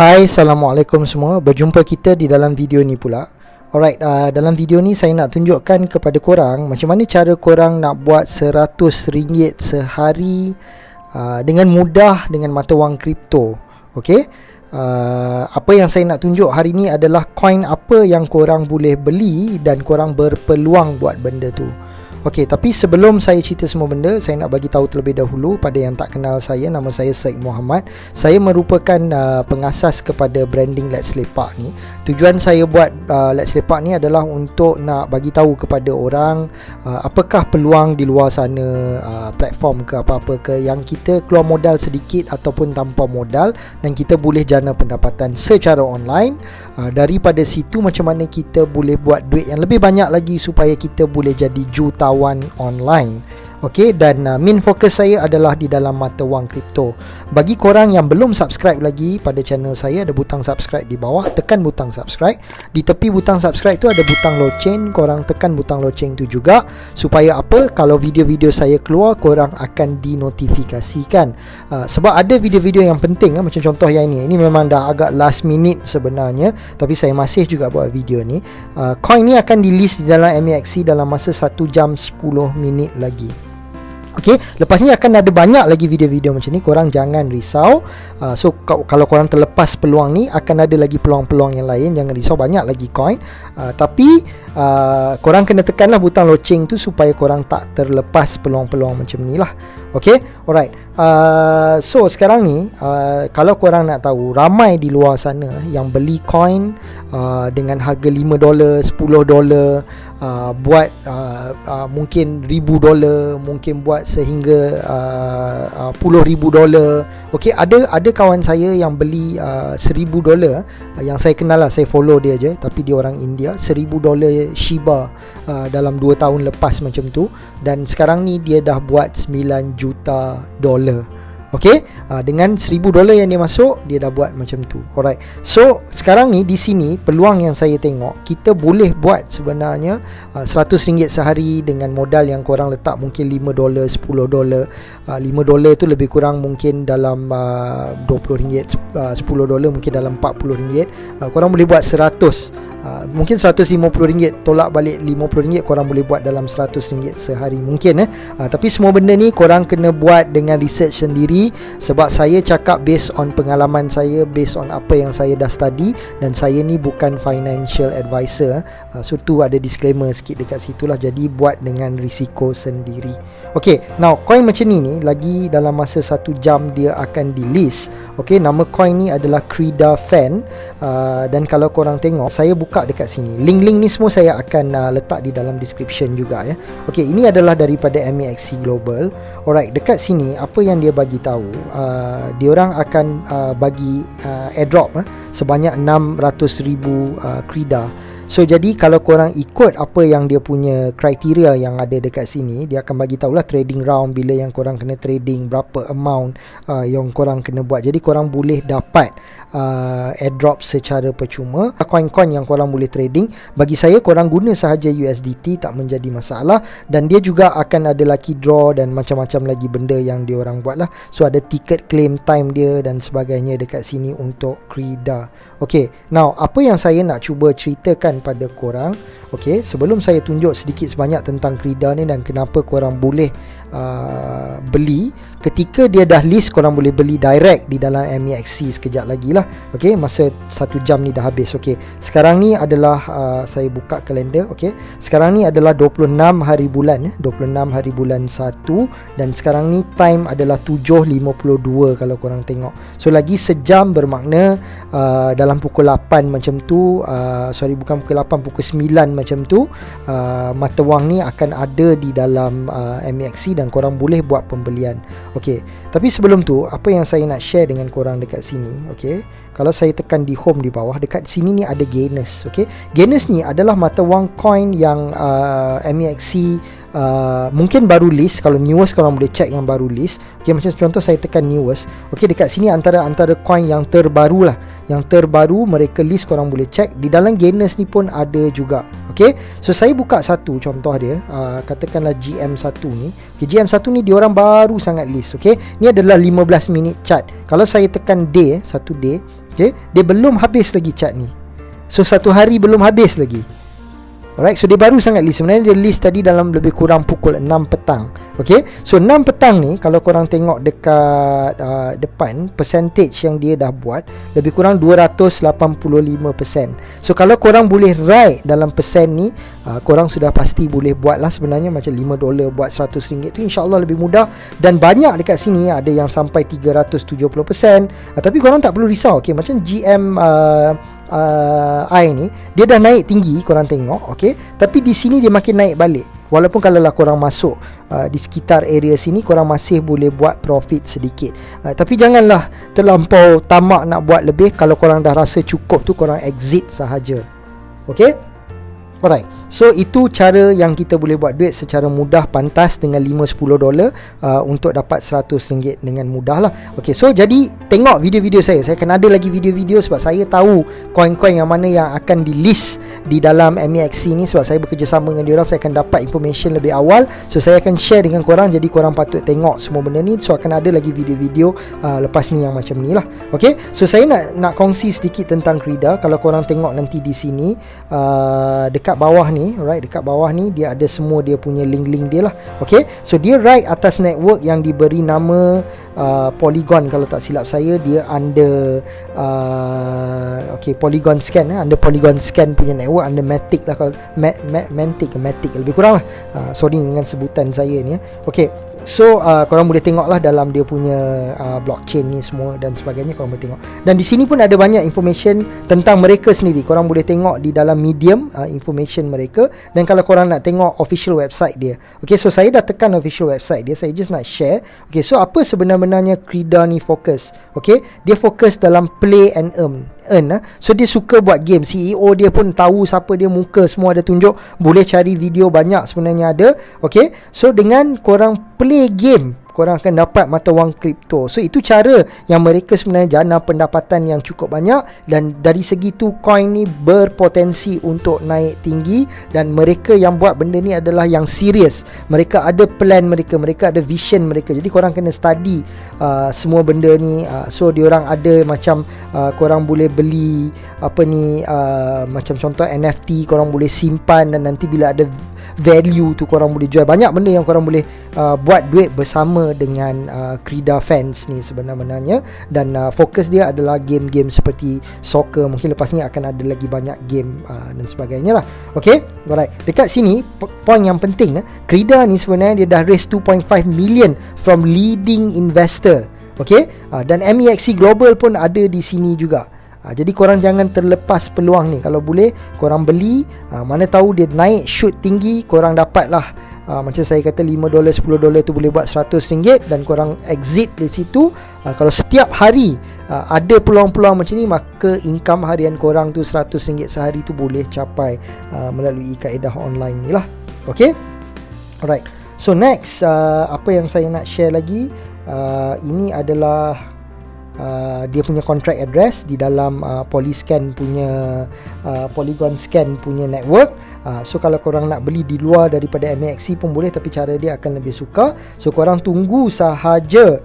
Hai, Assalamualaikum semua. Berjumpa kita di dalam video ni pula. Alright, dalam video ni saya nak tunjukkan kepada korang macam mana cara korang nak buat RM100 sehari dengan mudah dengan mata wang kripto. Okay, apa yang saya nak tunjuk hari ni adalah coin apa yang korang boleh beli dan korang berpeluang buat benda tu. Okey, tapi sebelum saya cerita semua benda, saya nak bagi tahu terlebih dahulu pada yang tak kenal saya, nama saya Syed Muhammad. Saya merupakan pengasas kepada branding Let's Lepak ni. Tujuan saya buat Let's Lepak ni adalah untuk nak bagi tahu kepada orang apakah peluang di luar sana, platform ke apa-apa ke yang kita keluar modal sedikit ataupun tanpa modal dan kita boleh jana pendapatan secara online. Daripada situ macam mana kita boleh buat duit yang lebih banyak lagi supaya kita boleh jadi jutawan online. Okey, dan main fokus saya adalah di dalam mata wang kripto. Bagi korang yang belum subscribe lagi pada channel saya, ada butang subscribe di bawah, tekan butang subscribe. Di tepi butang subscribe tu ada butang loceng, korang tekan butang loceng tu juga supaya apa? Kalau video-video saya keluar, korang akan dinotifikasikan. Sebab ada video-video yang penting macam contoh yang ini. Ini memang dah agak last minute sebenarnya, tapi saya masih juga buat video ni. Coin ni akan di list di dalam MEXC dalam masa 1 jam 10 minit lagi. Okey, lepas ni akan ada banyak lagi video-video macam ni, korang jangan risau. So kalau korang terlepas peluang ni, akan ada lagi peluang-peluang yang lain, jangan risau, banyak lagi coin. Tapi korang kena tekanlah butang loceng tu supaya korang tak terlepas peluang-peluang macam ni lah. Okey, alright. So sekarang ni kalau korang nak tahu, ramai di luar sana yang beli coin dengan harga $5, $10, buat mungkin $1,000, mungkin buat sehingga $10,000. Okey, ada kawan saya yang beli $1,000 yang saya kenal lah, saya follow dia je, tapi dia orang India. $1,000 Shiba dalam 2 tahun lepas macam tu, dan sekarang ni dia dah buat $9 juta. Okey, dengan $1,000 yang dia masuk, dia dah buat macam tu. Alright. So sekarang ni di sini peluang yang saya tengok, kita boleh buat sebenarnya RM100 sehari dengan modal yang korang letak mungkin $5, $10. $5 tu lebih kurang mungkin dalam RM20, $10 mungkin dalam RM40. Korang boleh buat 100, mungkin RM150, tolak balik RM50, korang boleh buat dalam RM100 sehari mungkin. Tapi semua benda ni korang kena buat dengan research sendiri, sebab saya cakap based on pengalaman saya, based on apa yang saya dah study, dan saya ni bukan financial advisor. So tu ada disclaimer sikit dekat situ lah, jadi buat dengan risiko sendiri. Okay, now coin macam ni lagi dalam masa 1 jam dia akan di list. Okay, nama coin ni adalah Krida Fan, dan kalau korang tengok, saya buka dekat sini, link-link ni semua saya akan letak di dalam description juga ya. Okay, ini adalah daripada MEXC Global. Alright, dekat sini apa yang dia bagi tahu, diorang akan bagi airdrop sebanyak 600,000 Krida. So jadi kalau korang ikut apa yang dia punya kriteria yang ada dekat sini, dia akan bagi tahulah trading round, bila yang korang kena trading, berapa amount yang korang kena buat. Jadi korang boleh dapat airdrop secara percuma. Coin-coin yang korang boleh trading, bagi saya korang guna sahaja USDT, tak menjadi masalah. Dan dia juga akan ada lucky draw dan macam-macam lagi benda yang dia orang buat lah. So ada ticket claim time dia dan sebagainya dekat sini untuk Krida. Okay, now apa yang saya nak cuba ceritakan pada korang, okay, sebelum saya tunjuk sedikit sebanyak tentang Krida ni dan kenapa korang boleh beli, ketika dia dah list, korang boleh beli direct di dalam MEXC sekejap lagi lah. Okay, masa 1 jam ni dah habis. Okay, sekarang ni adalah saya buka kalender. Okay, sekarang ni adalah 26 hari bulan 26 hari bulan 1, dan sekarang ni time adalah 7.52 kalau korang tengok. So lagi sejam, bermakna dalam pukul 8 macam tu, bukan pukul 8, pukul 9 macam tu, mata wang ni akan ada di dalam MEXC dan korang boleh buat pembelian. Okey, tapi sebelum tu, apa yang saya nak share dengan korang dekat sini, okey, kalau saya tekan di home di bawah, dekat sini ni ada Gainers. Okey, Gainers ni adalah mata wang coin yang MEXC mungkin baru list. Kalau newest korang boleh check yang baru list. Okey, macam contoh saya tekan newest. Okey, dekat sini antara coin yang terbaru lah, yang terbaru mereka list, korang boleh check. Di dalam gainers ni pun ada juga. Okay, so saya buka satu contoh dia, katakanlah GM1 ni. Okay, GM1 ni diorang baru sangat list. Okay, ni adalah 15 minit chart. Kalau saya tekan day, satu day, okay, dia belum habis lagi chart ni. So satu hari belum habis lagi. Alright, so dia baru sangat list. Sebenarnya dia list tadi dalam lebih kurang pukul 6 petang. Okay, so 6 petang ni kalau korang tengok dekat depan, percentage yang dia dah buat lebih kurang 285%. So kalau korang boleh write dalam persen ni, korang sudah pasti boleh buat lah sebenarnya. Macam $5 buat RM100 tu insyaAllah lebih mudah. Dan banyak dekat sini ada yang sampai 370%. Tapi korang tak perlu risau. Okay, macam GM I ni, dia dah naik tinggi, korang tengok. Okay, tapi di sini dia makin naik balik. Walaupun kalau lah korang masuk di sekitar area sini, korang masih boleh buat profit sedikit. Tapi janganlah terlampau tamak nak buat lebih. Kalau korang dah rasa cukup tu, korang exit sahaja. Okay, alright, so itu cara yang kita boleh buat duit secara mudah, pantas dengan $5-10 untuk dapat RM100 dengan mudah lah. Okay, so jadi tengok video-video saya. Saya akan ada lagi video-video sebab saya tahu coin-coin yang mana yang akan di list di dalam MEXC ni. Sebab saya bekerjasama dengan diorang, saya akan dapat information lebih awal. So saya akan share dengan korang, jadi korang patut tengok semua benda ni. So akan ada lagi video-video lepas ni yang macam ni lah. Okay, so saya nak kongsi sedikit tentang Krida. Kalau korang tengok nanti di sini, dekat bawah ni, right, dekat bawah ni dia ada semua dia punya link-link dia lah. Okay, so dia right atas network yang diberi nama Polygon. Kalau tak silap saya, dia under okay, Polygon Scan, under Polygon Scan punya network, under Matic lah. Kalau Matic lebih kurang lah. Sorry dengan sebutan saya ni. Okay, so korang boleh tengok lah dalam dia punya blockchain ni semua dan sebagainya, korang boleh tengok. Dan di sini pun ada banyak information tentang mereka sendiri. Korang boleh tengok di dalam Medium information mereka. Dan kalau korang nak tengok official website dia, okay, so saya dah tekan official website dia. Saya just nak share. Okay, so apa sebenarnya Krida ni fokus? Okay, dia fokus dalam play and earn. So dia suka buat game. CEO dia pun tahu siapa dia, muka semua ada tunjuk. Boleh cari video banyak sebenarnya ada. Okay, so dengan korang play game, korang akan dapat mata wang kripto. So itu cara yang mereka sebenarnya jana pendapatan yang cukup banyak. Dan dari segi tu, coin ni berpotensi untuk naik tinggi. Dan mereka yang buat benda ni adalah yang serius. Mereka ada plan mereka, mereka ada vision mereka. Jadi korang kena study semua benda ni. So diorang ada macam korang boleh beli apa ni, macam contoh NFT, korang boleh simpan dan nanti bila ada value tu korang boleh jual. Banyak benda yang korang boleh buat duit bersama dengan Krida fans ni sebenarnya. Dan fokus dia adalah game-game seperti soccer. Mungkin lepas ni akan ada lagi banyak game dan sebagainya lah. Okay, alright. Dekat sini poin yang penting, Krida ni sebenarnya dia dah raise 2.5 million from leading investor. Okay, dan MEXC Global pun ada di sini juga. Jadi korang jangan terlepas peluang ni. Kalau boleh korang beli, mana tahu dia naik shoot tinggi, korang dapat lah macam saya kata $5, $10 tu boleh buat RM100 dan korang exit dari situ. Kalau setiap hari ada peluang-peluang macam ni, maka income harian korang tu RM100 sehari tu boleh capai melalui kaedah online ni lah. Okay, alright. So next, apa yang saya nak share lagi, ini adalah dia punya contract address di dalam Polyscan punya Polygon Scan punya network. So kalau korang nak beli di luar daripada MEXC pun boleh, tapi cara dia akan lebih suka. So korang tunggu sahaja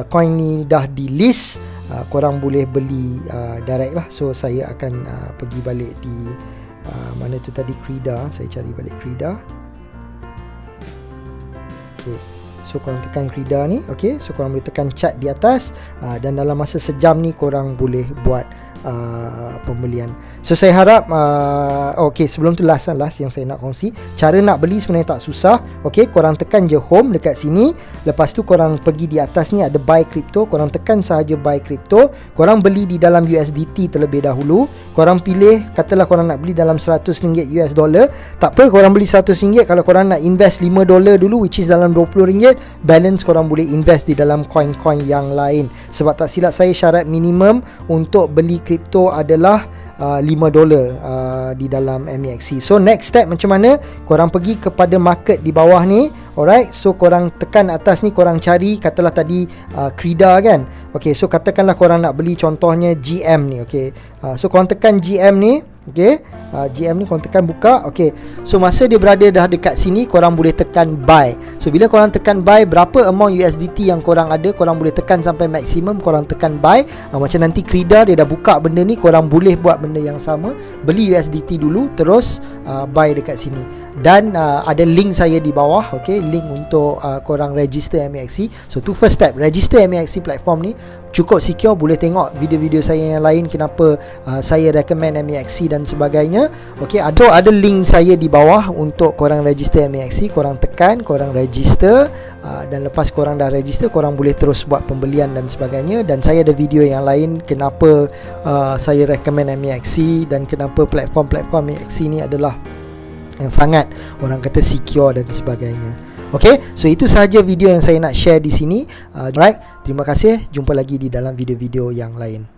coin ni dah di list, korang boleh beli direct lah. So saya akan pergi balik di mana tu tadi, Krida. Saya cari balik Krida. Okay, so korang tekan Krida ni. Okay, so korang boleh tekan chat di atas, dan dalam masa sejam ni korang boleh buat pembelian. So saya harap okay, sebelum tu last yang saya nak kongsi, cara nak beli sebenarnya tak susah. Okay, korang tekan je home dekat sini. Lepas tu korang pergi di atas ni ada buy crypto. Korang tekan sahaja buy crypto. Korang beli di dalam USDT terlebih dahulu. Korang pilih, katalah korang nak beli dalam $100 US dollar. Tak apa, korang beli $100. Kalau korang nak invest $5 dulu, which is dalam $20, balance korang boleh invest di dalam coin-coin yang lain. Sebab tak silap saya, syarat minimum untuk beli kripto adalah $5 di dalam MEXC. So next step macam mana? Korang pergi kepada market di bawah ni. Alright, so korang tekan atas ni, korang cari katalah tadi Krida kan. Okay, so katakanlah korang nak beli contohnya GM ni. Okay, so korang tekan GM ni. Okay, GM ni korang tekan buka. Okay, so masa dia berada dah dekat sini, korang boleh tekan buy. So bila korang tekan buy, berapa amount USDT yang korang ada, korang boleh tekan sampai maksimum, korang tekan buy. Macam nanti Krida dia dah buka benda ni, korang boleh buat benda yang sama, beli USDT dulu, terus buy dekat sini. Dan ada link saya di bawah. Okay, link untuk korang register MAXC. So tu first step, register MAXC platform ni cukup secure. Boleh tengok video-video saya yang lain kenapa saya recommend MAXC dan sebagainya. Okay, ada link saya di bawah untuk korang register MAXC. Korang tekan, korang register, dan lepas korang dah register, korang boleh terus buat pembelian dan sebagainya. Dan saya ada video yang lain kenapa saya recommend MAXC dan kenapa platform-platform MAXC ni adalah yang sangat orang kata secure dan sebagainya. Okay, so itu sahaja video yang saya nak share di sini. Alright, terima kasih. Jumpa lagi di dalam video-video yang lain.